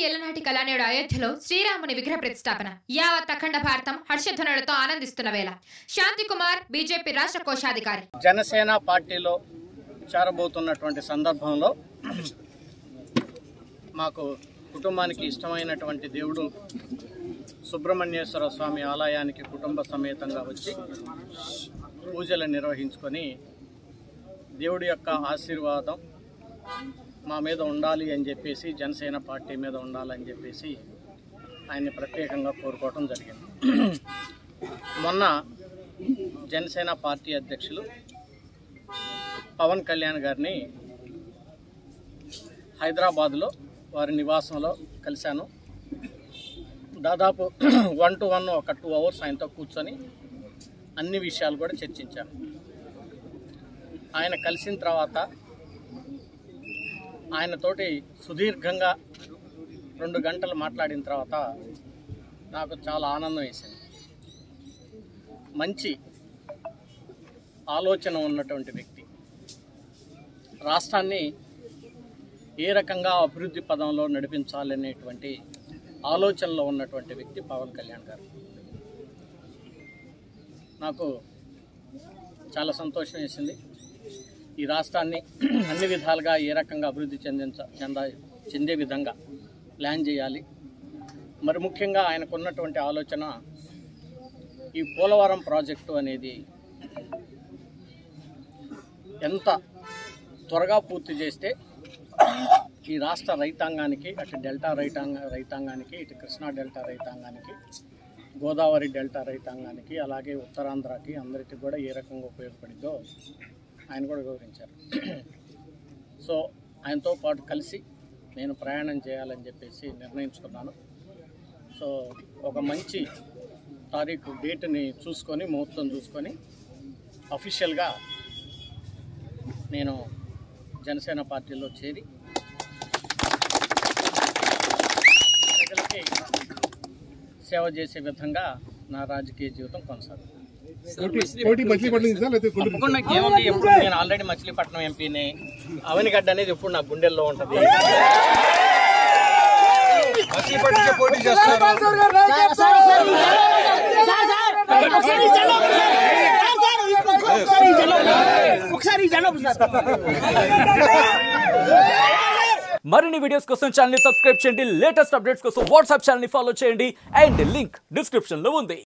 ఏళ్ల నాటి కళానేడు అయోధ్యలో శ్రీరాముని విగ్రహ ప్రతిష్టాపన యావత్ అఖండ భారతం హర్షధ్వనులతో ఆనందిస్తున్న వేళ. శాంతి కుమార్ బీజేపీ రాష్ట్ర కోశాధికారి. జనసేన పార్టీలో చేరబోతున్నటువంటి సందర్భంలో మాకు కుటుంబానికి ఇష్టమైనటువంటి దేవుడు సుబ్రహ్మణ్యేశ్వర స్వామి ఆలయానికి కుటుంబ సమేతంగా వచ్చి పూజలు నిర్వహించుకొని దేవుడి యొక్క ఆశీర్వాదం మా మీద ఉండాలి అని చెప్పేసి, జనసేన పార్టీ మీద ఉండాలని చెప్పేసి ఆయన్ని ప్రత్యేకంగా కోరుకోవడం జరిగింది. మొన్న జనసేన పార్టీ అధ్యక్షులు పవన్ కళ్యాణ్ గారిని హైదరాబాద్లో వారి నివాసంలో కలిశాను. దాదాపు 1 to 1 ఒక 2 hours ఆయనతో కూర్చొని అన్ని విషయాలు కూడా చర్చించాను. ఆయన కలిసిన తర్వాత ఆయనతోటి సుదీర్ఘంగా 2 గంటలు మాట్లాడిన తర్వాత నాకు చాలా ఆనందం వేసింది. మంచి ఆలోచన ఉన్నటువంటి వ్యక్తి, రాష్ట్రాన్ని ఏ రకంగా అభివృద్ధి పదంలో నడిపించాలనేటువంటి ఆలోచనలో ఉన్నటువంటి వ్యక్తి పవన్ కళ్యాణ్ గారు. నాకు చాలా సంతోషం వేసింది. ఈ రాష్ట్రాన్ని అన్ని విధాలుగా ఏ రకంగా అభివృద్ధి చెందే విధంగా ప్లాన్ చేయాలి. మరి ముఖ్యంగా ఆయనకు ఉన్నటువంటి ఆలోచన ఈ పోలవరం ప్రాజెక్టు అనేది ఎంత త్వరగా పూర్తి చేస్తే ఈ రాష్ట్ర రైతాంగానికి, అటు డెల్టా రైతాంగానికి, ఇటు కృష్ణా డెల్టా రైతాంగానికి, గోదావరి డెల్టా రైతాంగానికి, అలాగే ఉత్తరాంధ్రకి అందరికీ కూడా ఏ రకంగా ఉపయోగపడిందో ఆయన కూడా వివరించారు. సో ఆయనతో పాటు కలిసి నేను ప్రయాణం చేయాలని చెప్పేసి నిర్ణయించుకున్నాను. సో ఒక మంచి తారీఖు డేట్ని చూసుకొని, ముహూర్తం చూసుకొని అఫీషియల్గా నేను జనసేన పార్టీలో చేరి ప్రజలకి సేవ చేసే విధంగా నా రాజకీయ జీవితం కొనసాగుతుంది. తప్పకుండా ఏముంది, ఎప్పుడు నేను ఆల్రెడీ మచిలీపట్నం ఎంపీని. అవనిగడ్డ అనేది ఎప్పుడు నా గుండెల్లో ఉంటుంది. మరిన్ని వీడియోస్ కోసం ఛానల్ ని సబ్స్క్రైబ్ చేయండి. లేటెస్ట్ అప్డేట్స్ కోసం వాట్సాప్ ఛానల్ ని ఫాలో చేయండి. అండ్ లింక్ డిస్క్రిప్షన్ లో ఉంది.